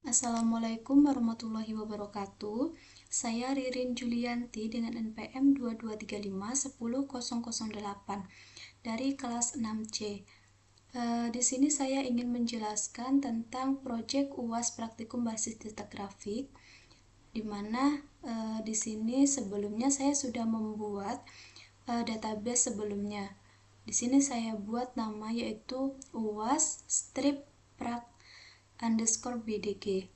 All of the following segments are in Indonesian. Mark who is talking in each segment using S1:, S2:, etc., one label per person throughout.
S1: Assalamualaikum warahmatullahi wabarakatuh. Saya Ririn Julianti dengan NPM 2235 10008 dari kelas 6C. Di sini saya ingin menjelaskan tentang proyek UAS Praktikum Basis Data Grafik, di mana di sini sebelumnya saya sudah membuat database sebelumnya. Di sini saya buat nama yaitu UAS strip prak underscore bdg.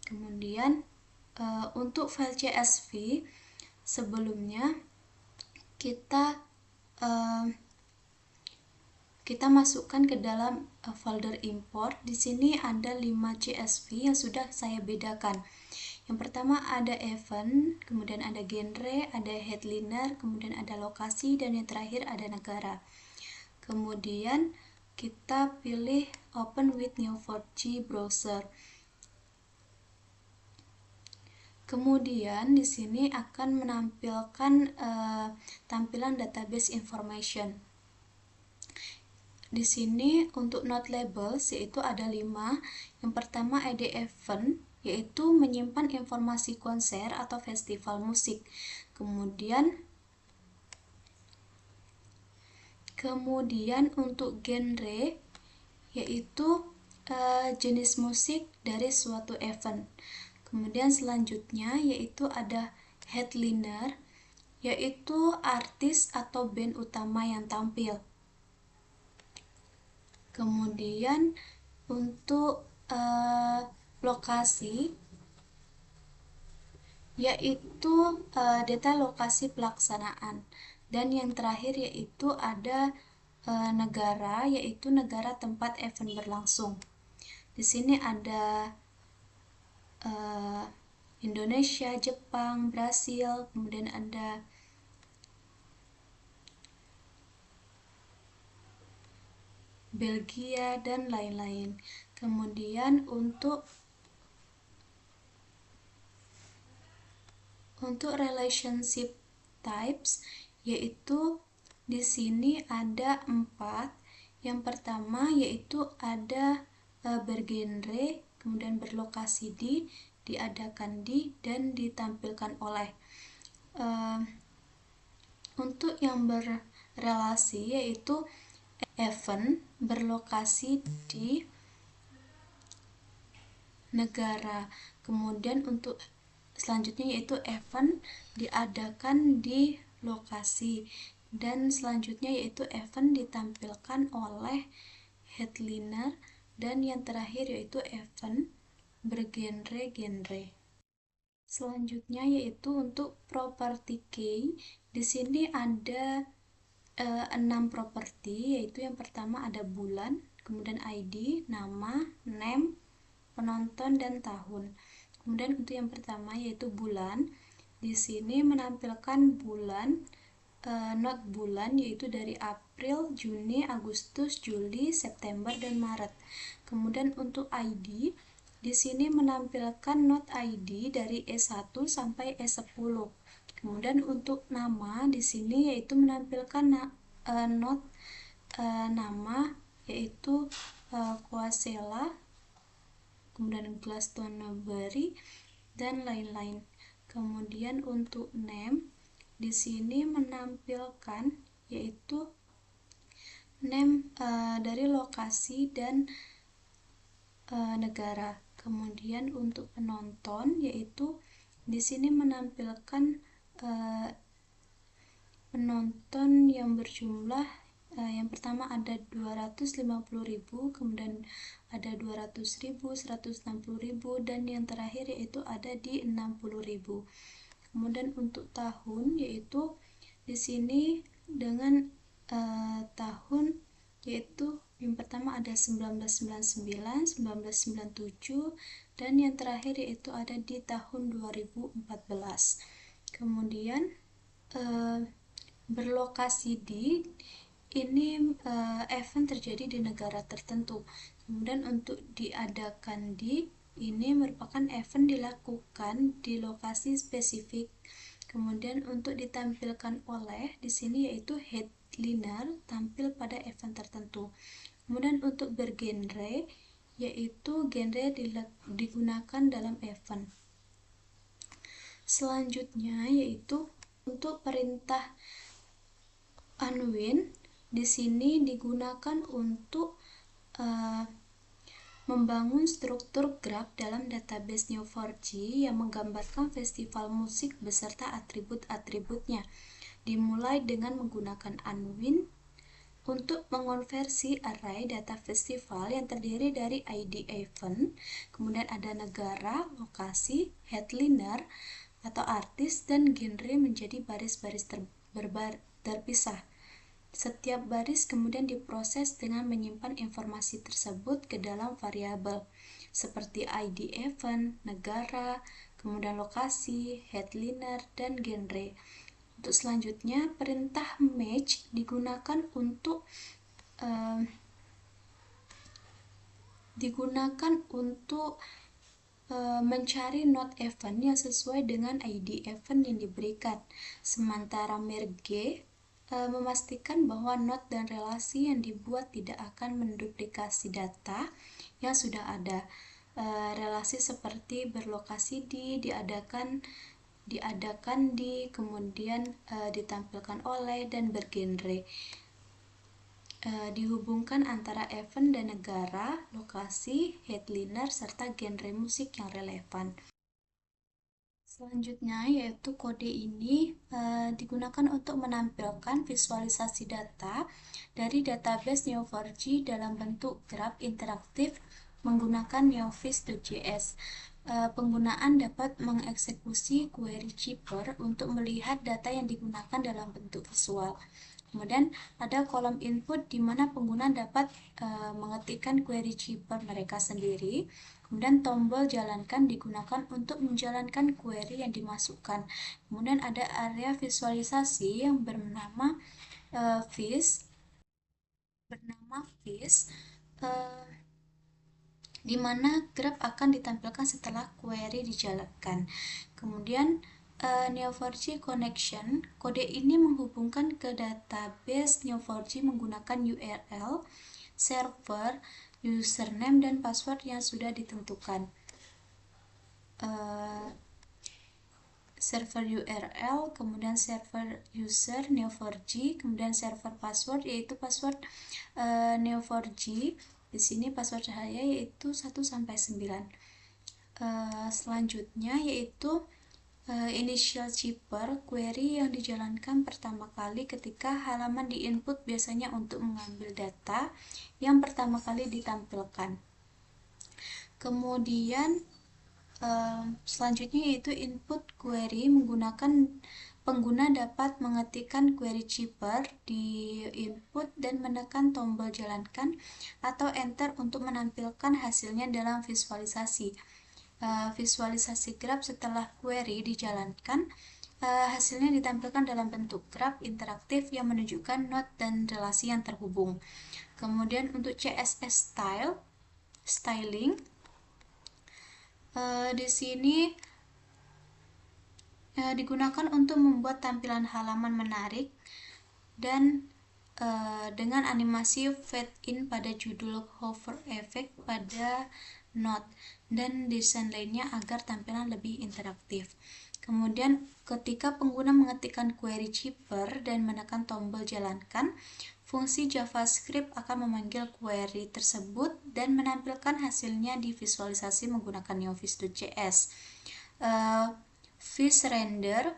S1: Kemudian untuk file CSV sebelumnya kita masukkan ke dalam folder import. Di sini ada 5 CSV yang sudah saya bedakan. Yang pertama ada event, kemudian ada genre, ada headliner, kemudian ada lokasi, dan yang terakhir ada negara. Kemudian kita pilih open with Neo4j browser. Kemudian di sini akan menampilkan tampilan database information. Di sini untuk node labels yaitu ada 5. Yang pertama ID event, yaitu menyimpan informasi konser atau festival musik. Kemudian untuk genre yaitu jenis musik dari suatu event. Kemudian selanjutnya yaitu ada headliner, yaitu artis atau band utama yang tampil. Kemudian untuk lokasi yaitu data lokasi pelaksanaan. Dan yang terakhir yaitu ada negara, yaitu negara tempat event berlangsung. Di sini ada Indonesia, Jepang, Brasil, kemudian ada Belgia, dan lain-lain. Kemudian untuk relationship types, yaitu di sini ada 4. Yang pertama yaitu ada bergenre, kemudian berlokasi di, diadakan di, dan ditampilkan oleh. Untuk yang berrelasi yaitu event, berlokasi di negara. Kemudian untuk selanjutnya yaitu event diadakan di lokasi, dan selanjutnya yaitu event ditampilkan oleh headliner, dan yang terakhir yaitu event bergenre-genre. Selanjutnya yaitu untuk property key. Di sini ada 6 properti, yaitu yang pertama ada bulan, kemudian ID, nama, name, penonton, dan tahun. Kemudian untuk yang pertama yaitu bulan. Di sini menampilkan bulan, not bulan, yaitu dari April, Juni, Agustus, Juli, September, dan Maret. Kemudian untuk ID, di sini menampilkan not ID dari E1 sampai E10. Kemudian untuk nama di sini yaitu menampilkan not nama yaitu Coachella, kemudian Glastonbury, dan lain-lain. Kemudian untuk name di sini menampilkan yaitu name dari lokasi dan negara. Kemudian untuk penonton yaitu di sini menampilkan penonton yang berjumlah yang pertama ada 250.000, kemudian ada 200.000, 160.000, dan yang terakhir yaitu ada di 60.000. Kemudian untuk tahun yaitu di sini dengan tahun yaitu yang pertama ada 1999, 1997, dan yang terakhir yaitu ada di tahun 2014. Kemudian berlokasi di ini event terjadi di negara tertentu. Kemudian untuk diadakan di ini merupakan event dilakukan di lokasi spesifik. Kemudian untuk ditampilkan oleh di sini yaitu headliner, tampil pada event tertentu. Kemudian untuk bergenre yaitu genre digunakan dalam event. Selanjutnya yaitu untuk perintah unwind, di sini digunakan untuk membangun struktur graf dalam database Neo4j yang menggambarkan festival musik beserta atribut-atributnya. Dimulai dengan menggunakan unwind untuk mengonversi array data festival yang terdiri dari ID event, kemudian ada negara, lokasi, headliner atau artis, dan genre menjadi baris-baris terpisah. Setiap baris kemudian diproses dengan menyimpan informasi tersebut ke dalam variabel seperti ID event, negara, kemudian lokasi, headliner, dan genre. Untuk selanjutnya, perintah match digunakan untuk mencari node event yang sesuai dengan ID event yang diberikan. Sementara merge memastikan bahwa node dan relasi yang dibuat tidak akan menduplikasi data yang sudah ada. Relasi seperti berlokasi diadakan di, kemudian ditampilkan oleh, dan bergenre. Dihubungkan antara event dan negara, lokasi, headliner, serta genre musik yang relevan. Selanjutnya yaitu kode ini digunakan untuk menampilkan visualisasi data dari database Neo4j dalam bentuk graf interaktif menggunakan Neovis.js. Penggunaan dapat mengeksekusi query Cheaper untuk melihat data yang digunakan dalam bentuk visual. Kemudian ada kolom input di mana pengguna dapat mengetikkan query Cheaper mereka sendiri. Kemudian tombol jalankan digunakan untuk menjalankan query yang dimasukkan. Kemudian ada area visualisasi yang bernama Vis, di mana graf akan ditampilkan setelah query dijalankan. Kemudian Neo4j connection, kode ini menghubungkan ke database Neo4j menggunakan URL, server, username, dan password yang sudah ditentukan. Server URL, kemudian server user Neo4j, kemudian server password yaitu password Neo4j. Di sini password saya yaitu 1 sampai 9. Selanjutnya yaitu initial cheaper, query yang dijalankan pertama kali ketika halaman di input biasanya untuk mengambil data yang pertama kali ditampilkan. Kemudian selanjutnya yaitu input query, menggunakan pengguna dapat mengetikkan query cheaper di input dan menekan tombol jalankan atau enter untuk menampilkan hasilnya dalam visualisasi. Visualisasi graf setelah query dijalankan, hasilnya ditampilkan dalam bentuk graf interaktif yang menunjukkan node dan relasi yang terhubung. Kemudian untuk CSS styling, di sini digunakan untuk membuat tampilan halaman menarik dan dengan animasi fade in pada judul, hover effect pada node, dan desain lainnya agar tampilan lebih interaktif. Kemudian ketika pengguna mengetikkan query cheaper dan menekan tombol jalankan, fungsi JavaScript akan memanggil query tersebut dan menampilkan hasilnya di visualisasi menggunakan Neovis.js. Vis render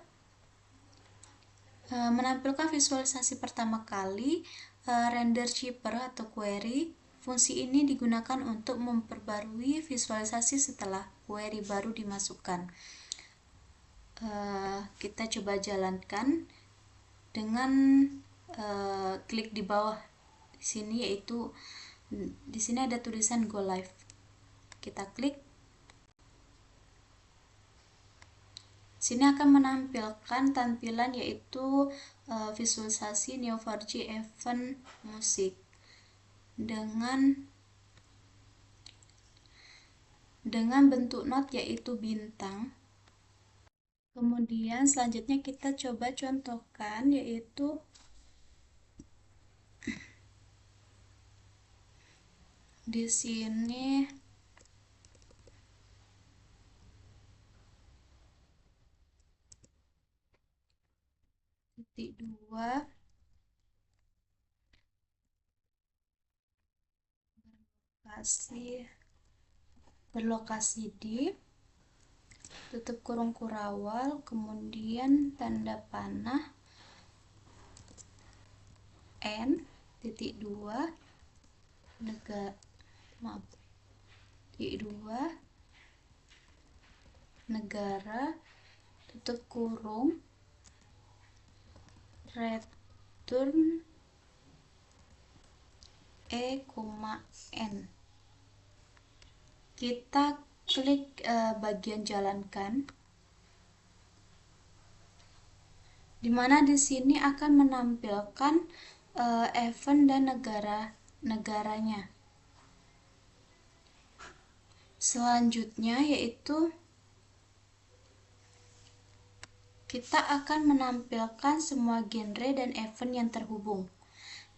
S1: menampilkan visualisasi pertama kali render cheaper atau query. Fungsi ini digunakan untuk memperbarui visualisasi setelah query baru dimasukkan. Kita coba jalankan dengan klik di bawah di sini, yaitu di sini ada tulisan go live. Kita klik. Sini akan menampilkan tampilan yaitu visualisasi Neo4j event musik dengan bentuk node yaitu bintang. Kemudian selanjutnya kita coba contohkan yaitu Di sini titik 2 berlokasi di tutup kurung kurawal, kemudian tanda panah N titik 2 negara tutup kurung return N. Kita klik bagian jalankan, dimana di sini akan menampilkan event dan negaranya. Selanjutnya yaitu kita akan menampilkan semua genre dan event yang terhubung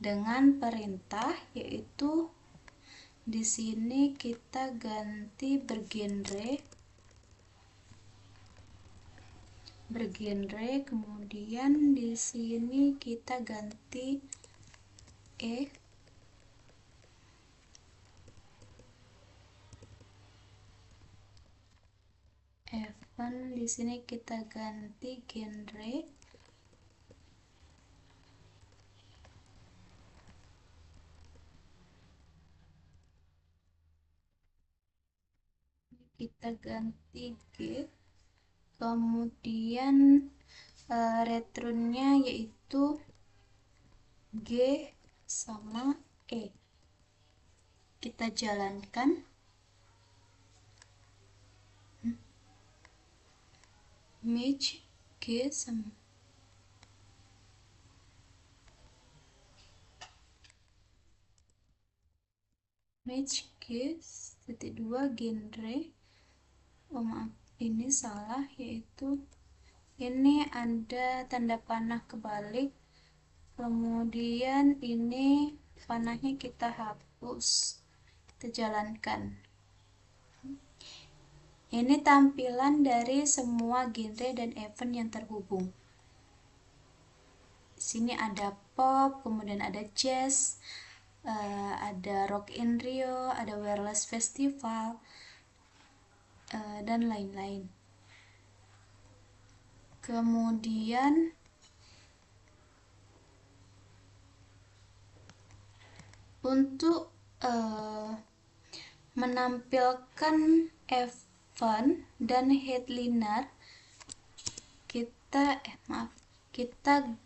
S1: dengan perintah, yaitu di sini kita ganti bergenre, kemudian di sini kita ganti event, di sini kita ganti genre. Kita ganti G, kemudian returnnya yaitu G sama E. Kita jalankan. Match G sama match G titik 2 genre. Oh maaf, ini salah, yaitu ini ada tanda panah kebalik, kemudian ini panahnya kita hapus, kita jalankan. Ini tampilan dari semua genre dan event yang terhubung. Di sini ada pop, kemudian ada jazz, ada Rock in Rio, ada Wireless Festival, dan lain-lain. Kemudian untuk menampilkan event dan headliner, kita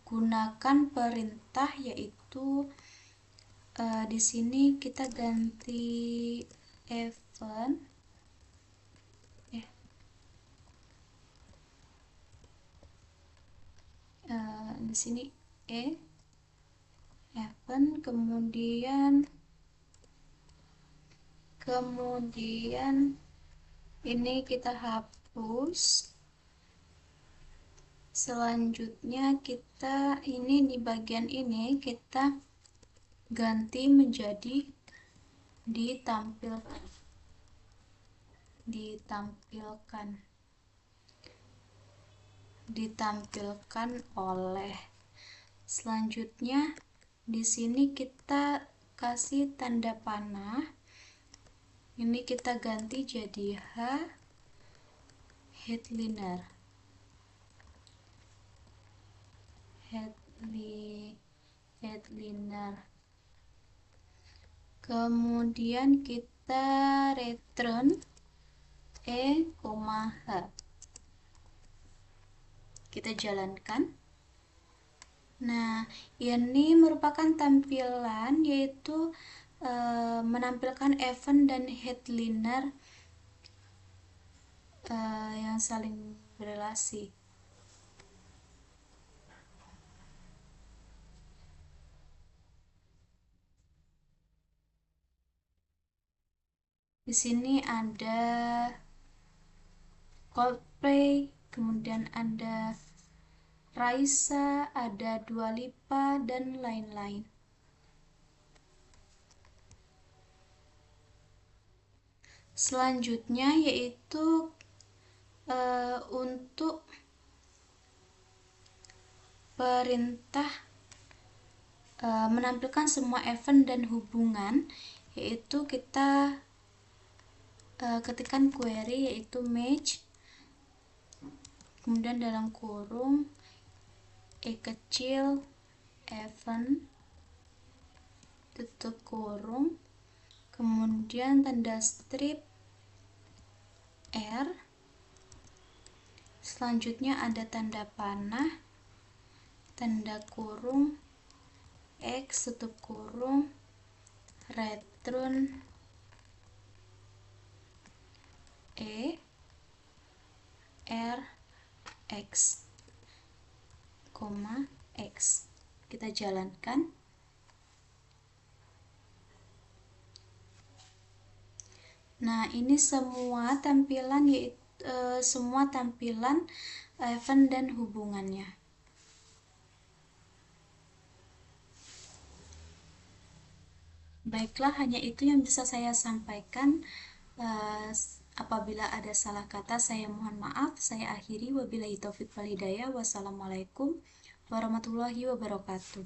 S1: gunakan perintah, yaitu di sini kita ganti event, di sini event, kemudian ini kita hapus. Selanjutnya kita ini di bagian ini kita ganti menjadi ditampilkan oleh. Selanjutnya di sini kita kasih tanda panah, ini kita ganti jadi H headliner. Kemudian kita return H. Kita jalankan. Nah, ini merupakan tampilan, yaitu menampilkan event dan headliner yang saling berelasi. Di sini ada Coldplay, kemudian ada Raisa, ada Dua Lipa, dan lain-lain. Selanjutnya yaitu untuk perintah menampilkan semua event dan hubungan, yaitu kita ketikkan query yaitu match, kemudian dalam kurung e kecil event, tutup kurung, kemudian tanda strip R, selanjutnya ada tanda panah, tanda kurung X, tutup kurung, return E R X, X. Kita jalankan. Nah, ini semua tampilan event dan hubungannya. Baiklah, hanya itu yang bisa saya sampaikan. Apabila ada salah kata, saya mohon maaf. Saya akhiri. Wabillahi taufiq wal hidayah. Wassalamualaikum warahmatullahi wabarakatuh.